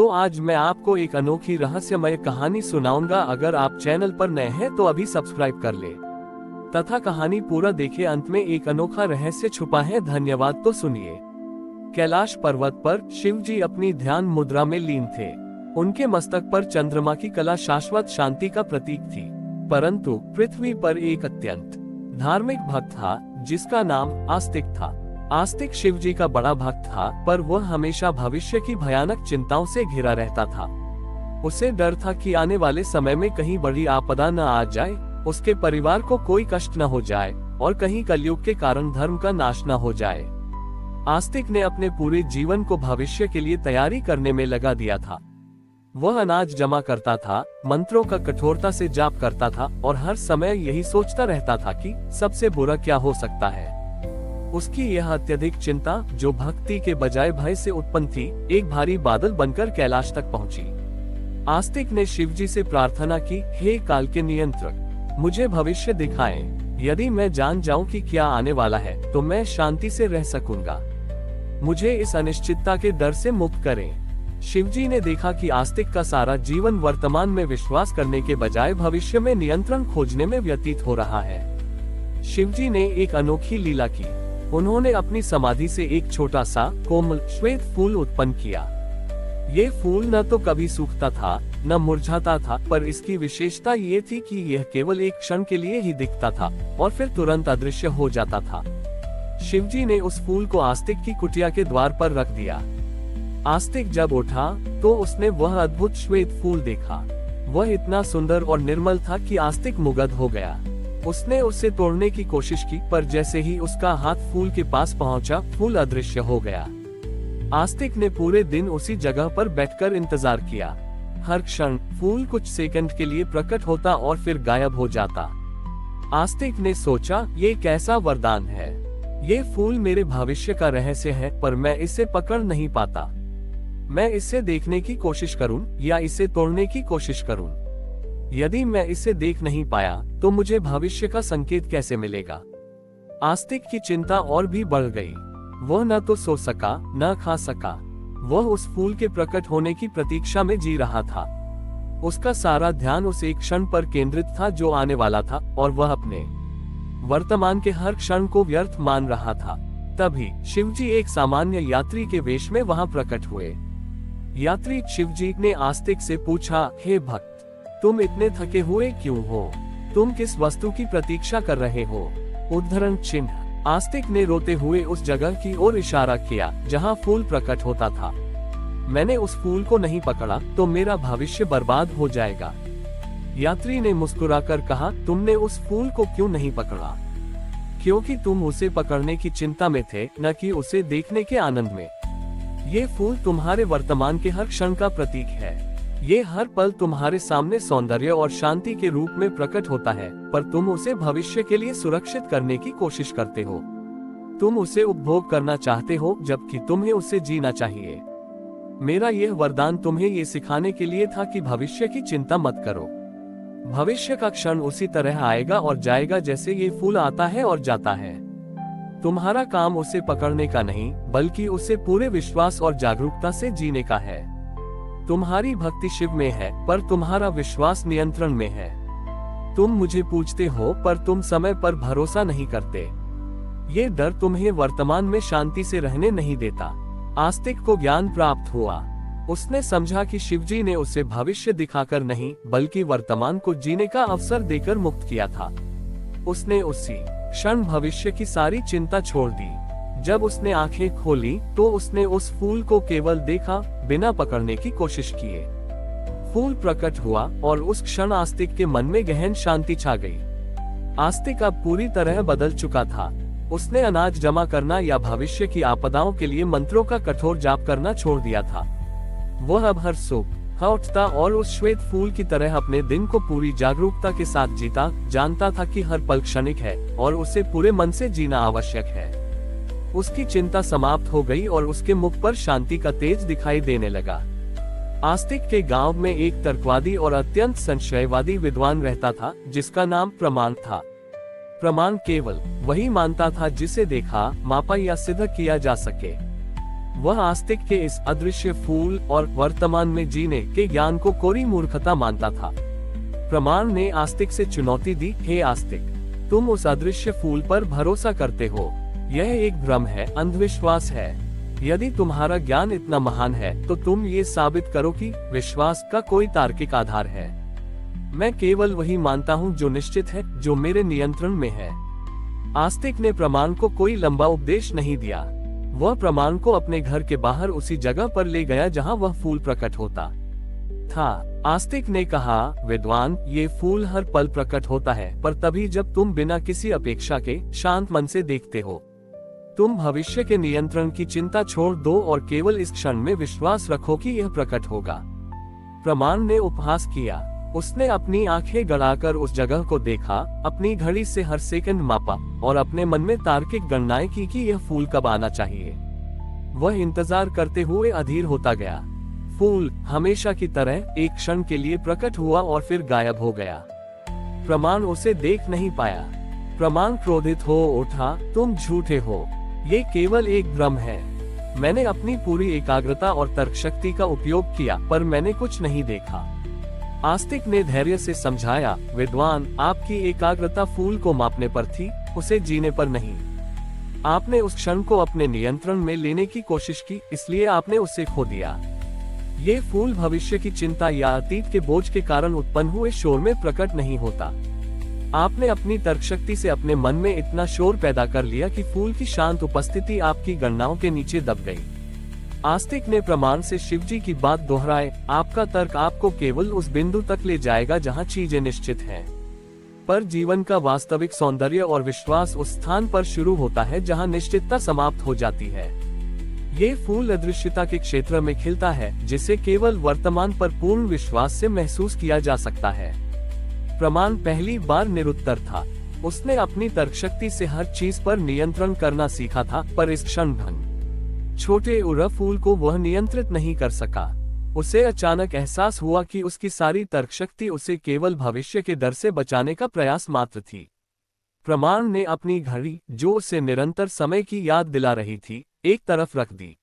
तो आज मैं आपको एक अनोखी रहस्यमय कहानी सुनाऊंगा। अगर आप चैनल पर नए हैं तो अभी सब्सक्राइब कर ले तथा कहानी पूरा देखे। अंत में एक अनोखा रहस्य छुपा है। धन्यवाद। तो सुनिए। कैलाश पर्वत पर शिव जी अपनी ध्यान मुद्रा में लीन थे। उनके मस्तक पर चंद्रमा की कला शाश्वत शांति का प्रतीक थी। परंतु पृथ्वी पर एक अत्यंत धार्मिक भक्त था जिसका नाम आस्तिक था। आस्तिक शिव जी का बड़ा भक्त था, पर वह हमेशा भविष्य की भयानक चिंताओं से घिरा रहता था। उसे डर था कि आने वाले समय में कहीं बड़ी आपदा न आ जाए, उसके परिवार को कोई कष्ट न हो जाए और कहीं कलयुग के कारण धर्म का नाश न हो जाए। आस्तिक ने अपने पूरे जीवन को भविष्य के लिए तैयारी करने में लगा दिया था। वह अनाज जमा करता था, मंत्रों का कठोरता से जाप करता था और हर समय यही सोचता रहता था कि सबसे बुरा क्या हो सकता है। उसकी यह अत्यधिक चिंता, जो भक्ति के बजाय भय से उत्पन्न थी, एक भारी बादल बनकर कैलाश तक पहुंची। आस्तिक ने शिवजी से प्रार्थना की, हे काल के नियंत्रक, मुझे भविष्य दिखाएं। यदि मैं जान जाऊं कि क्या आने वाला है तो मैं शांति से रह सकूंगा। मुझे इस अनिश्चितता के डर से मुक्त करें। शिवजी ने देखा कि आस्तिक का सारा जीवन वर्तमान में विश्वास करने के बजाय भविष्य में नियंत्रण खोजने में व्यतीत हो रहा है। शिवजी ने एक अनोखी लीला की। उन्होंने अपनी समाधि से एक छोटा सा कोमल श्वेत फूल उत्पन्न किया। ये फूल न तो कभी सूखता था न मुरझाता था, पर इसकी विशेषता ये थी कि यह केवल एक क्षण के लिए ही दिखता था और फिर तुरंत अदृश्य हो जाता था। शिवजी ने उस फूल को आस्तिक की कुटिया के द्वार पर रख दिया। आस्तिक जब उठा तो उसने वह अद्भुत श्वेत फूल देखा। वह इतना सुंदर और निर्मल था कि आस्तिक मुग्ध हो गया। उसने उसे तोड़ने की कोशिश की, पर जैसे ही उसका हाथ फूल के पास पहुंचा, फूल अदृश्य हो गया। आस्तिक ने पूरे दिन उसी जगह पर बैठकर इंतजार किया। हर क्षण फूल कुछ सेकंड के लिए प्रकट होता और फिर गायब हो जाता। आस्तिक ने सोचा, ये कैसा वरदान है। ये फूल मेरे भविष्य का रहस्य है, पर मैं इसे पकड़ नहीं पाता। मैं इसे देखने की कोशिश करूं या इसे तोड़ने की कोशिश करूं। यदि मैं इसे देख नहीं पाया तो मुझे भविष्य का संकेत कैसे मिलेगा। आस्तिक की चिंता और भी बढ़ गई। वह न तो सो सका न खा सका। वह उस फूल के प्रकट होने की प्रतीक्षा में जी रहा था। उसका सारा ध्यान उस एक क्षण पर केंद्रित था जो आने वाला था, और वह अपने वर्तमान के हर क्षण को व्यर्थ मान रहा था। तभी शिवजी एक सामान्य यात्री के वेश में वहां प्रकट हुए। यात्री शिवजी ने आस्तिक से पूछा, हे भक्त, तुम इतने थके हुए क्यों हो? तुम किस वस्तु की प्रतीक्षा कर रहे हो? उद्धरण चिन्ह। आस्तिक ने रोते हुए उस जगह की ओर इशारा किया जहां फूल प्रकट होता था। मैंने उस फूल को नहीं पकड़ा तो मेरा भविष्य बर्बाद हो जाएगा। यात्री ने मुस्कुराकर कहा, तुमने उस फूल को क्यों नहीं पकड़ा? क्योंकि तुम उसे पकड़ने की चिंता में थे, न कि उसे देखने के आनंद में। ये फूल तुम्हारे वर्तमान के हर क्षण का प्रतीक है। ये हर पल तुम्हारे सामने सौंदर्य और शांति के रूप में प्रकट होता है, पर तुम उसे भविष्य के लिए सुरक्षित करने की कोशिश करते हो। तुम उसे उपभोग करना चाहते हो, जबकि तुम्हें उसे जीना चाहिए। मेरा यह वरदान तुम्हें ये सिखाने के लिए था कि भविष्य की चिंता मत करो। भविष्य का क्षण उसी तरह आएगा और जाएगा जैसे ये फूल आता है और जाता है। तुम्हारा काम उसे पकड़ने का नहीं, बल्कि उसे पूरे विश्वास और जागरूकता से जीने का है। तुम्हारी भक्ति शिव में है, पर तुम्हारा विश्वास नियंत्रण में है। तुम मुझे पूछते हो, पर तुम समय पर भरोसा नहीं करते। ये डर तुम्हें वर्तमान में शांति से रहने नहीं देता। आस्तिक को ज्ञान प्राप्त हुआ। उसने समझा कि शिवजी ने उसे भविष्य दिखाकर नहीं, बल्कि वर्तमान को जीने का अवसर देकर मुक्त किया था। उसने उसी क्षण भविष्य की सारी चिंता छोड़ दी। जब उसने आंखें खोली तो उसने उस फूल को केवल देखा, बिना पकड़ने की कोशिश किए। फूल प्रकट हुआ और उस क्षण आस्तिक के मन में गहन शांति छा गई। आस्तिक अब पूरी तरह बदल चुका था। उसने अनाज जमा करना या भविष्य की आपदाओं के लिए मंत्रों का कठोर जाप करना छोड़ दिया था। वह अब हर सुबह उठता और उस श्वेत फूल की तरह अपने दिन को पूरी जागरूकता के साथ जीता। जानता था कि हर पल क्षणिक है और उसे पूरे मन से जीना आवश्यक है। उसकी चिंता समाप्त हो गई और उसके मुख पर शांति का तेज दिखाई देने लगा। आस्तिक के गांव में एक तर्कवादी और अत्यंत संशयवादी विद्वान रहता था, जिसका नाम प्रमाण था। प्रमाण केवल वही मानता था जिसे देखा, मापा या सिद्ध किया जा सके। वह आस्तिक के इस अदृश्य फूल और वर्तमान में जीने के ज्ञान को कोरी मूर्खता मानता था। प्रमाण ने आस्तिक से चुनौती दी, हे आस्तिक, तुम उस अदृश्य फूल पर भरोसा करते हो। यह एक भ्रम है, अंधविश्वास है। यदि तुम्हारा ज्ञान इतना महान है तो तुम ये साबित करो कि विश्वास का कोई तार्किक आधार है। मैं केवल वही मानता हूँ जो निश्चित है, जो मेरे नियंत्रण में है। आस्तिक ने प्रमाण को कोई लंबा उपदेश नहीं दिया। वह प्रमाण को अपने घर के बाहर उसी जगह पर ले गया जहाँ वह फूल प्रकट होता था। आस्तिक ने कहा, विद्वान, ये फूल हर पल प्रकट होता है, पर तभी जब तुम बिना किसी अपेक्षा के शांत मन से देखते हो। तुम भविष्य के नियंत्रण की चिंता छोड़ दो और केवल इस क्षण में विश्वास रखो कि यह प्रकट होगा। प्रमाण ने उपहास किया। उसने अपनी आंखें गड़ाकर उस जगह को देखा, अपनी घड़ी से हर सेकंड मापा और अपने मन में तार्किक गणनाएं की कि यह फूल कब आना चाहिए। वह इंतजार करते हुए अधीर होता गया। फूल हमेशा की तरह एक क्षण के लिए प्रकट हुआ और फिर गायब हो गया। प्रमाण उसे देख नहीं पाया। प्रमाण क्रोधित हो उठा, तुम झूठे हो, ये केवल एक भ्रम है। मैंने अपनी पूरी एकाग्रता और तर्कशक्ति का उपयोग किया, पर मैंने कुछ नहीं देखा। आस्तिक ने धैर्य से समझाया, विद्वान, आपकी एकाग्रता फूल को मापने पर थी, उसे जीने पर नहीं। आपने उस क्षण को अपने नियंत्रण में लेने की कोशिश की, इसलिए आपने उसे खो दिया। ये फूल भविष्य की चिंता या अतीत के बोझ के कारण उत्पन्न हुए शोर में प्रकट नहीं होता। आपने अपनी तर्कशक्ति से अपने मन में इतना शोर पैदा कर लिया कि फूल की शांत उपस्थिति आपकी गणनाओं के नीचे दब गई। आस्तिक ने प्रमाण से शिवजी की बात दोहराए, आपका तर्क आपको केवल उस बिंदु तक ले जाएगा जहां चीजें निश्चित हैं, पर जीवन का वास्तविक सौंदर्य और विश्वास उस स्थान पर शुरू होता है जहां निश्चितता समाप्त हो जाती है। ये फूल अदृश्यता के क्षेत्र में खिलता है, जिसे केवल वर्तमान पर पूर्ण विश्वास से महसूस किया जा सकता है। प्रमाण पहली बार निरुत्तर था। उसने अपनी तर्कशक्ति से हर चीज पर नियंत्रण करना सीखा था, पर इस क्षण भंग छोटे उरा फूल को वह नियंत्रित नहीं कर सका। उसे अचानक एहसास हुआ कि उसकी सारी तर्कशक्ति उसे केवल भविष्य के डर से बचाने का प्रयास मात्र थी। प्रमाण ने अपनी घड़ी, जो उसे निरंतर समय की याद दिला रही थी, एक तरफ रख दी।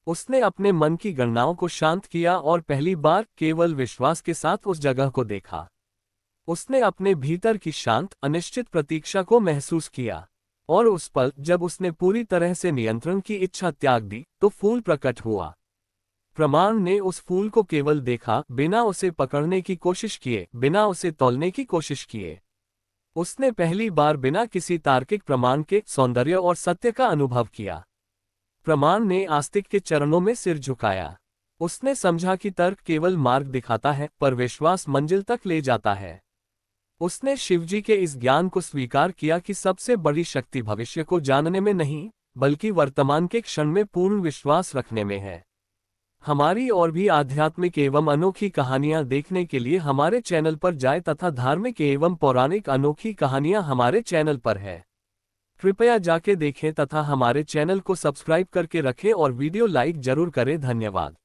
उसने अपने मन की गणनाओं को शांत किया और पहली बार केवल विश्वास के साथ उस जगह को देखा। उसने अपने भीतर की शांत, अनिश्चित प्रतीक्षा को महसूस किया, और उस पल जब उसने पूरी तरह से नियंत्रण की इच्छा त्याग दी, तो फूल प्रकट हुआ। प्रमाण ने उस फूल को केवल देखा, बिना उसे पकड़ने की कोशिश किए, बिना उसे तौलने की कोशिश किए। उसने पहली बार बिना किसी तार्किक प्रमाण के सौंदर्य और सत्य का अनुभव किया। प्रमाण ने आस्तिक के चरणों में सिर झुकाया। उसने समझा कि तर्क केवल मार्ग दिखाता है, पर विश्वास मंजिल तक ले जाता है। उसने शिवजी के इस ज्ञान को स्वीकार किया कि सबसे बड़ी शक्ति भविष्य को जानने में नहीं, बल्कि वर्तमान के क्षण में पूर्ण विश्वास रखने में है। हमारी और भी आध्यात्मिक एवं अनोखी कहानियां देखने के लिए हमारे चैनल पर जाएं तथा धार्मिक एवं पौराणिक अनोखी कहानियां हमारे चैनल पर है। कृपया जाके देखें तथा हमारे चैनल को सब्सक्राइब करके रखें और वीडियो लाइक जरूर करें। धन्यवाद।